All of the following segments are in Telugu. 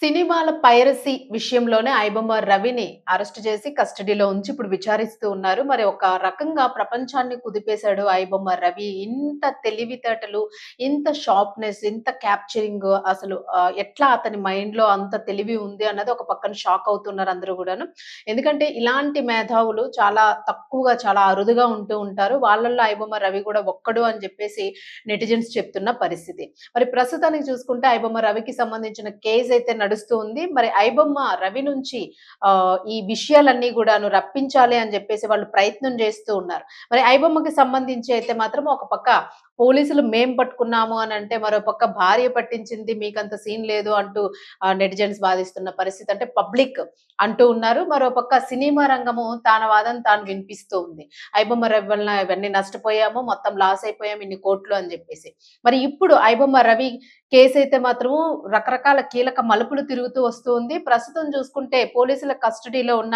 సినిమాల పైరసీ విషయంలోనే ఐబొమ్మ రవిని అరెస్ట్ చేసి కస్టడీలో ఉంచి ఇప్పుడు విచారిస్తూ ఉన్నారు. మరి ఒక రకంగా ప్రపంచాన్ని కుదిపేశాడు ఐబొమ్మ రవి. ఇంత తెలివితేటలు, ఇంత షార్ప్‌నెస్, ఇంత క్యాప్చరింగ్ అసలు ఎట్లా అతని మైండ్‌లో అంత తెలివి ఉంది అన్నది ఒక పక్కన షాక్ అవుతున్నారు అందరూ గూడాను. ఎందుకంటే ఇలాంటి మేధావులు చాలా తక్కువగా, చాలా అరుదుగా ఉంటూ ఉంటారు. వాళ్ళల్లో ఐబొమ్మ రవి గూడా ఒక్కడు అని జెప్పేసి నెటిజన్స్ చెప్తున్న పరిస్థితి. మరి ప్రస్తుతానికి చూసుకుంటే ఐబొమ్మ రవికి సంబంధించిన కేస్ అయితే నడుస్తూ ఉంది. మరి ఐబొమ్మ రవి నుంచి ఈ విషయాలన్నీ గూడాను రప్పించాలి అని జెప్పేసి వాళ్ళు ప్రయత్నం జేస్తూ ఉన్నారు. మరి ఐబొమ్మకి సంబంధించి అయితే మాత్రం ఒక పక్క పోలీసులు మేం పట్టుకున్నాము అనంటే, మరో పక్క భార్య పట్టించింది మీకంత సీన్ లేదు అంటూ నెటిజన్స్ వాదిస్తున్న పరిస్థితి. అంటే పబ్లిక్ అంటూ ఉన్నారు. మరో పక్క సినిమా రంగము తన వాదన తాను వినిపిస్తూ ఉంది. ఐబొమ్మ రవి వలన ఇవన్నీ నష్టపోయాము, మొత్తం లాస్ అయిపోయాము ఇన్ని కోట్లు అని జెప్పేసి. మరి ఇప్పుడు ఐబొమ్మ రవి కేసయితే మాత్రము రకరకాల కీలక మలుపులు తిరుగుతూ వస్తూ ఉంది. ప్రస్తుతం చూసుకుంటే పోలీసుల కస్టడీలో ఉన్న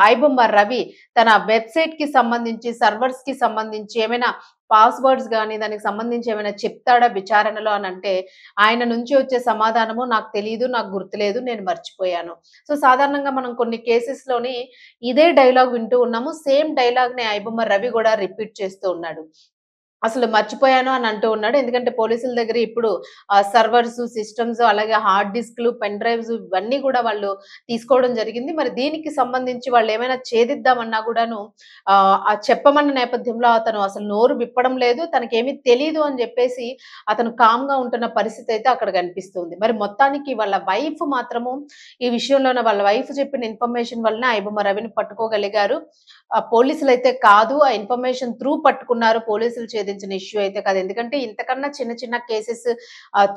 ఐబొమ్మ రవి తన వెబ్‌సైట్‌కి సంబంధించి, సర్వర్స్‌కి సంబంధించి ఏమైనా పాస్‌వర్డ్స్ గాని, దానికి సంబంధించి ఏమైనా చెప్తాడా విచారణలో అనంటే, ఆయన నుంచి వచ్చే సమాధానము నాకు తెలీదు, నాకు గుర్తులేదు, నేను మర్చిపోయాను. సో, సాధారణంగా మనం కొన్ని కేసెస్‌లోని ఇదే డైలాగ్ వింటూ ఉన్నాము. సేమ్ డైలాగ్‌ని ఐబొమ్మ రవి గూడా రిపీట్ చేస్తూ ఉన్నాడు. అసలు మర్చిపోయాను అని అంటూ ఉన్నాడు. ఎందుకంటే పోలీసుల దగ్గర ఇప్పుడు సర్వర్స్, సిస్టమ్స్ అలాగే హార్డ్ డిస్క్‌లు, పెన్ డ్రైవ్స్ ఇవన్నీ గూడా వాళ్ళు తీసుకోవడం జరిగింది. మరి దీనికి సంబంధించి వాళ్ళేమైనా ఛేదిద్దామన్నా గూడాను చెప్పమన్న నేపథ్యంలో అతను అసలు నోరు విప్పడం లేదు. తనకేమి తెలీదు అని జెప్పేసి అతను కామ్‌గా ఉంటున్న పరిస్థితయితే అక్కడ కనిపిస్తుంది. మరి మొత్తానికి వాళ్ళ వైఫ్ మాత్రము ఈ విషయంలోనే వాళ్ళ వైఫ్ చెప్పిన ఇన్ఫర్మేషన్ వల్లనే ఐబొమ్మ రవిని పట్టుకోగలిగారు. పోలీసులైతే కాదు. ఆ ఇన్ఫర్మేషన్ త్రూ పట్టుకున్నారు. పోలీసులు ఛేదించిన ఇష్యూ అయితే కాదు. ఎందుకంటే ఇంతకన్నా చిన్న చిన్న కేసెస్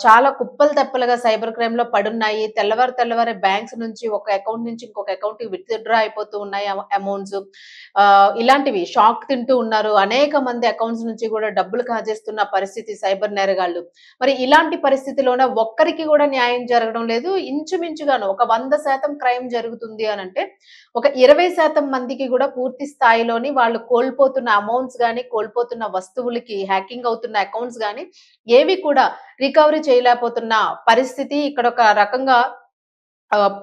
చాలా కుప్పలు తెప్పలుగా సైబర్ క్రైమ్‌లో పడున్నాయి. తెల్లవారి బ్యాంక్స్ నుంచి ఒక అకౌంట్ నుంచి ఇంకొక అకౌంట్‌కి విత్‌డ్రా అయిపోతూ ఉన్నాయి అమౌంట్స్. ఇలాంటివి షాక్ తింటూ ఉన్నారు. అనేక మంది అకౌంట్స్ నుంచి గూడా డబ్బులు కాజేస్తున్న పరిస్థితి సైబర్ నేరగాళ్ళు. మరి ఇలాంటి పరిస్థితిలోన ఒక్కరికి గూడా న్యాయం జరగడం లేదు. ఇంచుమించుగాను ఒక 100% క్రైమ్ జరుగుతుంది అనంటే ఒక 20% మందికి గూడా పూర్తి స్థాయిలోని వాళ్ళు కోల్పోతున్న అమౌంట్స్ గాని, కోల్పోతున్న వస్తువులకి హ్యాకింగ్ అవుతున్న అకౌంట్స్ గాని, ఏవి కూడా రికవరీ చేయలేకపోతున్న పరిస్థితి ఇక్కడొక రకంగా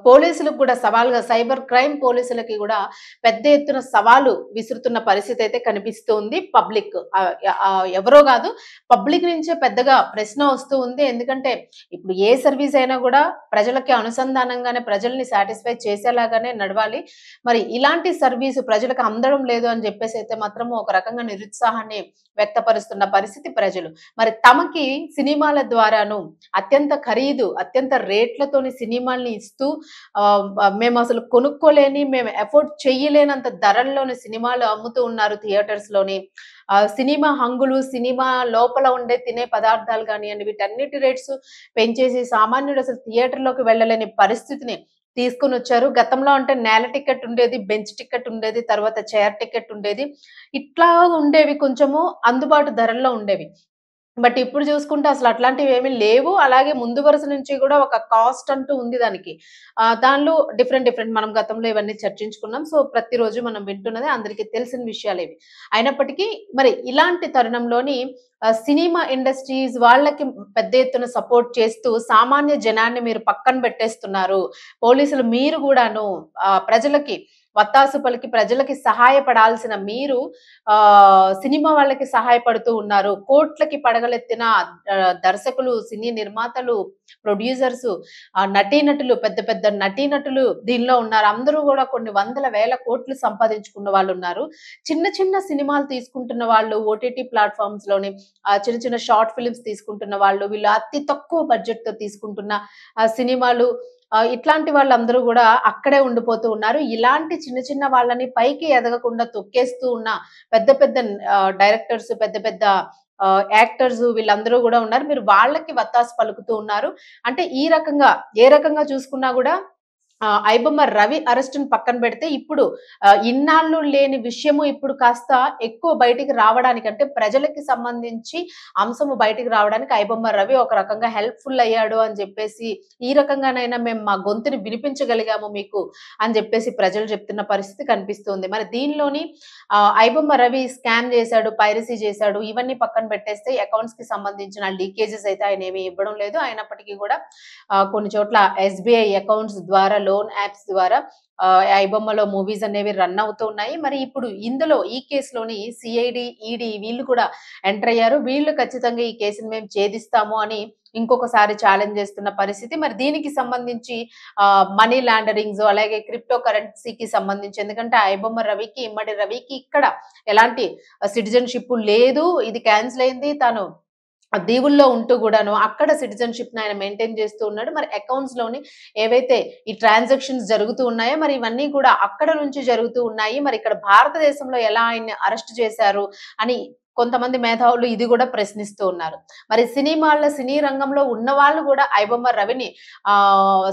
పోలీసులకు కూడా సవాల్‌గా సైబర్ క్రైమ్ పోలీసులకి గూడా పెద్ద ఎత్తున సవాలు విసురుతున్న పరిస్థితయితే కనిపిస్తూ ఉంది. పబ్లిక్ ఎవరో గాదు, పబ్లిక్ నుంచే పెద్దగా ప్రశ్న వస్తూ ఉంది. ఎందుకంటే ఇప్పుడు ఏ సర్వీస్ అయినా గూడా ప్రజలకి అనుసంధానంగానే ప్రజల్ని సాటిస్ఫై చేసేలాగానే నడవాలి. మరి ఇలాంటి సర్వీస్ ప్రజలకు అందడం లేదు అని జెప్పేసయితే మాత్రము ఒక రకంగా నిరుత్సాహాన్ని వ్యక్తపరుస్తున్న పరిస్థితి ప్రజలు. మరి తమకి సినిమాల ద్వారాను అత్యంత ఖరీదు, అత్యంత రేట్లతోని సినిమాల్ని ఇస్తూ మేమసలు కొనుక్కోలేని, మేము అఫోర్డ్ చెయ్యలేనంత ధరల్లోని సినిమాలు అమ్ముతూ ఉన్నారు థియేటర్స్‌లోని. సినిమా హంగులు, సినిమా లోపల ఉండే తినే పదార్థాలు గానియండి, వీటన్నిటి రేట్స్ పెంచేసి సామాన్యుడు అసలు థియేటర్‌లోకి వెళ్ళలేని పరిస్థితిని తీసుకొనొచ్చారు. గతంలో అంటే నేల టికెట్ ఉండేది, బెంచ్ టికెట్ ఉండేది, తర్వాత చైర్ టికెట్ ఉండేది. ఇట్లా ఉండేవి కొంచెము అందుబాటు ధరల్లో ఉండేవి. బట్ ఇప్పుడు చూసుకుంటే అసలు అట్లాంటివేమీ లేవు. అలాగే ముందు వరుస నుంచి గూడా ఒక కాస్ట్ అంటూ ఉంది దానికి. దానిలో డిఫరెంట్ మనం గతంలో ఇవన్నీ చర్చించుకున్నాం. సో, ప్రతిరోజు మనం వింటున్నదే అందరికీ తెలిసిన విషయాలివి. అయినప్పటికీ మరి ఇలాంటి తరుణంలోని సినిమా ఇండస్ట్రీస్ వాళ్ళకి పెద్ద ఎత్తున సపోర్ట్ చేస్తూ సామాన్య జనాన్ని మీరు పక్కన పెట్టేస్తున్నారు. పోలీసులు మీరు గూడాను ప్రజలకి వత్తాసు పలికి ప్రజలకి సహాయపడాల్సిన మీరు సినిమా వాళ్ళకి సహాయపడుతూ ఉన్నారు. కోట్లకి పడగలెత్తిన దర్శకులు, సినీ నిర్మాతలు, ప్రొడ్యూసర్సు, నటీనటులు పెద్ద పెద్ద నటీనటులు దీనిలో ఉన్నారు. అందరూ గూడా కొన్ని వందల వేల కోట్లు సంపాదించుకున్న వాళ్ళున్నారు. చిన్న చిన్న సినిమాలు తీసుకుంటున్న వాళ్ళు ఓటీటీ ప్లాట్‌ఫార్మ్స్‌లోని చిన్న చిన్న షార్ట్ ఫిల్మ్స్ తీసుకుంటున్న వాళ్ళు, వీళ్ళు అతి తక్కువ బడ్జెట్‌తో తీసుకుంటున్న సినిమాలు ఇట్లాంటి వాళ్ళందరూ గూడా అక్కడే ఉండిపోతూ ఉన్నారు. ఇలాంటి చిన్న చిన్న వాళ్ళని పైకి ఎదగకుండా తొక్కేస్తూ ఉన్న పెద్ద పెద్ద డైరెక్టర్స్, పెద్ద పెద్ద యాక్టర్స్ వీళ్ళందరూ గూడా ఉన్నారు. మీరు వాళ్ళకి వత్తాసు పలుకుతూ ఉన్నారు. అంటే ఈ రకంగా ఏ రకంగా చూసుకున్నా గూడా ఐబొమ్మ రవి అరెస్ట్‌ని పక్కన పెడితే ఇప్పుడు ఇన్నాళ్ళు లేని విషయము ఇప్పుడు కాస్త ఎక్కువ బయటికి రావడానికి అంటే ప్రజలకి సంబంధించి అంశము బయటికి రావడానికి ఐబొమ్మ రవి ఒక రకంగా హెల్ప్‌ఫుల్ అయ్యాడు అని చెప్పేసి, ఈ రకంగానైనా మేము మా గొంతుని వినిపించగలిగాము మీకు అని చెప్పేసి ప్రజలు చెప్తున్న పరిస్థితి కనిపిస్తుంది. మరి దీనిలోని ఐబొమ్మ రవి స్కామ్ చేశాడు, పైరసీ చేశాడు ఇవన్నీ పక్కన పెట్టేస్తే అకౌంట్స్‌కి సంబంధించిన లీకేజెస్ అయితే ఆయన ఏమి ఇవ్వడం లేదు. అయినప్పటికీ కూడా కొన్ని చోట్ల ఎస్‌బీఐ అకౌంట్స్ ద్వారా లోన్ యాప్స్ ద్వారా ఐబొమ్మలో మూవీస్ అనేవి రన్ అవుతూ ఉన్నాయి. మరి ఇప్పుడు ఇందులో ఈ కేసులోని సీఐడీ, ఈడీ వీళ్ళు కూడా ఎంటర్ అయ్యారు. వీళ్ళు ఖచ్చితంగా ఈ కేసుని మేము ఛేదిస్తాము అని ఇంకొకసారి ఛాలెంజ్ చేస్తున్న పరిస్థితి. మరి దీనికి సంబంధించి మనీ లాండరింగ్స్ అలాగే క్రిప్టో కరెన్సీకి సంబంధించి ఎందుకంటే ఐబొమ్మ రవికి, ఇమ్మడి రవికి ఇక్కడ ఎలాంటి సిటిజన్‌షిప్ లేదు. ఇది క్యాన్సిల్ అయింది. తను దీవుల్లో ఉంటూ గూడాను అక్కడ సిటిజన్‌షిప్‌ని ఆయన మెయింటైన్ చేస్తూ ఉన్నాడు. మరి అకౌంట్స్‌లోని ఏవైతే ఈ ట్రాన్సాక్షన్స్ జరుగుతూ ఉన్నాయో మరి ఇవన్నీ కూడా అక్కడ నుంచి జరుగుతూ ఉన్నాయి. మరి ఇక్కడ భారతదేశంలో ఎలా ఆయన్ని అరెస్ట్ చేశారు అని కొంతమంది మేధావులు ఇది గూడా ప్రశ్నిస్తూ ఉన్నారు. మరి సినీ రంగంలో ఉన్నవాళ్ళు గూడా ఐబొమ్మ రవిని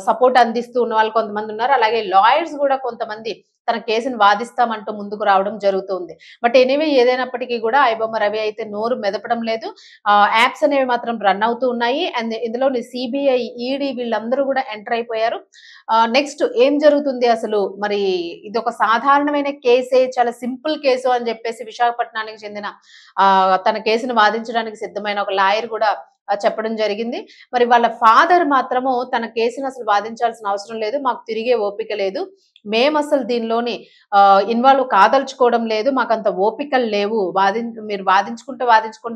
సపోర్ట్ అందిస్తూ ఉన్నవాళ్ళు కొంతమంది ఉన్నారు. అలాగే లాయర్స్ గూడా కొంతమంది తన కేసుని వాదిస్తామంటూ ముందుకు రావడం జరుగుతుంది. బట్ ఎనీవే ఏదైనప్పటికీ గూడా ఐబొమ్మ రవి అయితే నోరు మెదపడం లేదు. యాప్స్ అనేవి మాత్రం రన్ అవుతూ ఉన్నాయి. అండ్ ఇందులోని సీబీఐ, ఈడీ వీళ్ళందరూ కూడా ఎంటర్ అయిపోయారు. నెక్స్ట్ ఏం జరుగుతుంది అసలు? మరి ఇదొక సాధారణమైన కేసే, చాలా సింపుల్ కేసు అని చెప్పేసి విశాఖపట్నానికి చెందిన తన కేసును వాదించడానికి సిద్ధమైన ఒక లాయర్ కూడా చెప్పడం జరిగింది. మరి వాళ్ళ ఫాదర్ మాత్రము తన కేసును అసలు వాదించాల్సిన అవసరం లేదు. మాకు తిరిగే ఓపిక లేదు. మేమసలు దీనిలోని ఇన్వాల్వ్ కాదలుచుకోవడం లేదు. మాకంత ఓపికలు లేవు. మీరు వాదించుకుంటే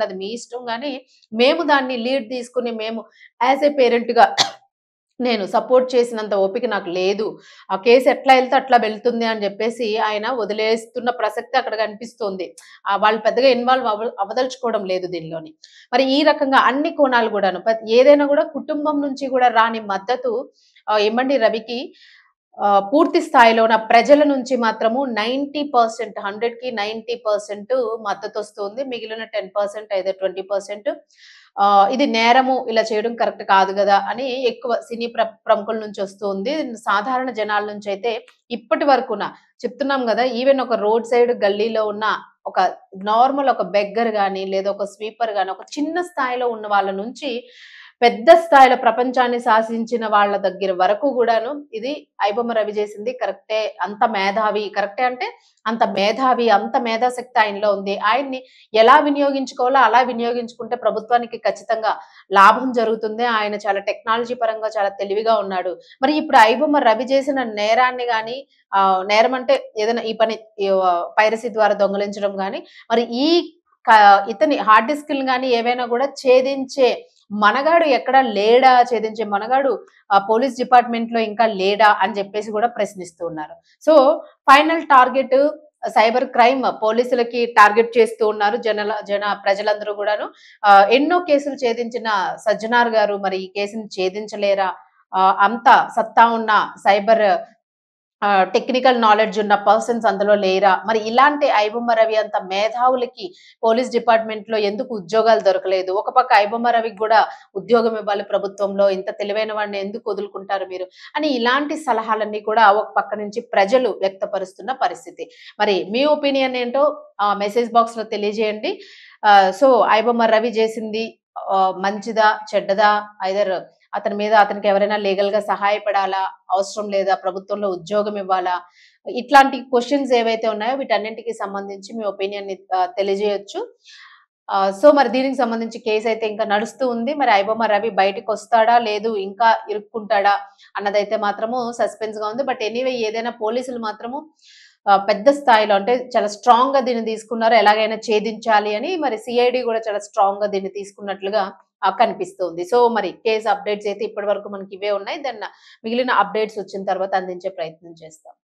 అది మీ ఇష్టం గానీ, మేము దాన్ని లీడ్ తీసుకొని మేము యాస్ ఎ పేరెంట్‌గా నేను సపోర్ట్ చేసినంత ఓపిక నాకు లేదు. ఆ కేస్ ఎట్లా ఎళ్తే అట్లా వెళ్తుంది అని జెప్పేసి ఆయన వదిలేస్తున్న ప్రసక్తి అక్కడ కనిపిస్తోంది. వాళ్ళు పెద్దగా ఇన్వాల్వ్ అవ్వదలుచుకోవడం లేదు దీనిలోని. మరి ఈ రకంగా అన్ని కోణాలు గూడాను ఏదైనా గూడా కుటుంబం నుంచి గూడా రాని మద్దతు ఎమ్మండి రవికి పూర్తి స్థాయిలోన ప్రజల నుంచి మాత్రము 90% 100కి 90% మద్దతొస్తుంది. మిగిలిన 10% లేదా 20% ఇది నేరము, ఇలా చేయడం కరెక్ట్ కాదు గదా! అని ఎక్కువ సినీ ప్రముఖుల నుంచి వస్తుంది. సాధారణ జనాల నుంచయితే ఇప్పటి వరకున చెప్తున్నాం గదా! ఈవెన్ ఒక రోడ్ సైడ్ గల్లీలో ఉన్న ఒక నార్మల్ ఒక బెగ్గర్ గాని, లేదా ఒక స్వీపర్ గాని, ఒక చిన్న స్థాయిలో ఉన్న వాళ్ళ నుంచి పెద్ద స్థాయిలో ప్రపంచాన్ని శాసించిన వాళ్ళ దగ్గర వరకు గూడాను ఇది ఐబొమ్మ రవి చేసింది కరెక్టే. అంత మేధావి కరెక్టే అంటే అంత మేధావి, అంత మేధాశక్తి ఆయనలో ఉంది. ఆయన్ని ఎలా వినియోగించుకోవాలో అలా వినియోగించుకుంటే ప్రభుత్వానికి ఖచ్చితంగా లాభం జరుగుతుంది. ఆయన చాలా టెక్నాలజీ పరంగా చాలా తెలివిగా ఉన్నాడు. మరి ఇప్పుడు ఐబొమ్మ రవి చేసిన నేరాన్ని గాని నేరం అంటే ఏదైనా ఈ పని పైరసీ ద్వారా దొంగిలించడం గాని, మరి ఈ క ఇతని హార్డ్ డిస్క్‌లు గాని ఏవైనా గూడా ఛేదించే మనగాడు ఎక్కడా లేడా? ఛేదించే మనగాడు పోలీస్ డిపార్ట్‌మెంట్‌లో ఇంకా లేడా? అని జెప్పేసి గూడా ప్రశ్నిస్తూ ఉన్నారు. So, final target cyber crime పోలీసులకి టార్గెట్ చేస్తూ ఉన్నారు. ప్రజలందరూ గూడాను. ఎన్నో కేసులు ఛేదించిన సజ్జనార్ గారు మరి ఈ కేసుని ఛేదించలేరా? అంత సత్తా ఉన్న సైబర్ టెక్నికల్ నాలెడ్జ్ ఉన్న పర్సన్స్ అందులో లేరా? మరి ఇలాంటి ఐబొమ్మ రవి అంత మేధావులకి పోలీస్ డిపార్ట్‌మెంట్‌లో ఎందుకు ఉద్యోగాలు దొరకలేదు? ఒక పక్క ఐబొమ్మ రవికి గూడా ఉద్యోగం ఇవ్వాలి ప్రభుత్వంలో. ఇంత తెలివైన వాడిని ఎందుకు వదులుకుంటారు మీరు? అని ఇలాంటి సలహాలన్నీ కూడా ఒక పక్క నుంచి ప్రజలు వ్యక్తపరుస్తున్న పరిస్థితి. మరి మీ ఒపీనియన్ ఏంటో మెసేజ్ బాక్స్‌లో తెలియజేయండి. సో, ఐబొమ్మ రవి చేసింది మంచిదా? చెడ్డదా? ఐదర్ అతని మీద అతనికి ఎవరైనా లీగల్‌గా సహాయపడాలా? అవసరం లేదా? ప్రభుత్వంలో ఉద్యోగం ఇవ్వాలా? ఇట్లాంటి క్వెషన్స్ ఏవైతే ఉన్నాయో వీటన్నింటికి సంబంధించి మీ ఒపీనియన్‌ని తెలియజేయొచ్చు. సో, మరి దీనికి సంబంధించి కేసయితే ఇంకా నడుస్తూ ఉంది. మరి ఐబొమ్మ రవి బయటికొస్తాడా? లేదు ఇంకా ఇరుక్కుంటాడా? అన్నదైతే మాత్రము సస్పెన్స్‌గా ఉంది. బట్ ఎనీవే ఏదైనా పోలీసులు మాత్రము పెద్ద స్థాయిలో అంటే చాలా స్ట్రాంగ్‌గా దీన్ని తీసుకున్నారు. ఎలాగైనా ఛేదించాలి అని మరి సీఐడీ గూడా చాలా స్ట్రాంగ్‌గా దీన్ని తీసుకున్నట్లుగా కనిపిస్తుంది. సో, మరి కేస్ అప్డేట్స్ అయితే ఇప్పటి వరకు మనకి ఇవే ఉన్నాయి. దెన్ మిగిలిన అప్డేట్స్ వచ్చిన తర్వాత అందించే ప్రయత్నం చేస్తాం.